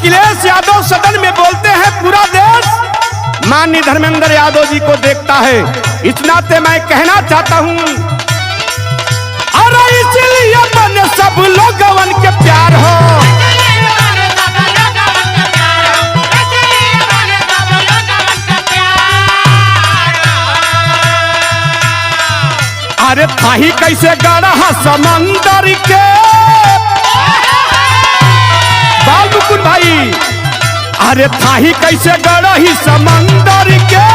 अखिलेश यादव सदन में बोलते हैं पूरा देश माननीय धर्मेंद्र यादव जी को देखता है। इस नाते मैं कहना चाहता हूं, अरे इसलिए मन सब लोगवन के प्यार हो, अरे थाही कैसे गढ़ा समंदर के बाल मुकुंद भाई, अरे थाही कैसे गढ़ही समंदर के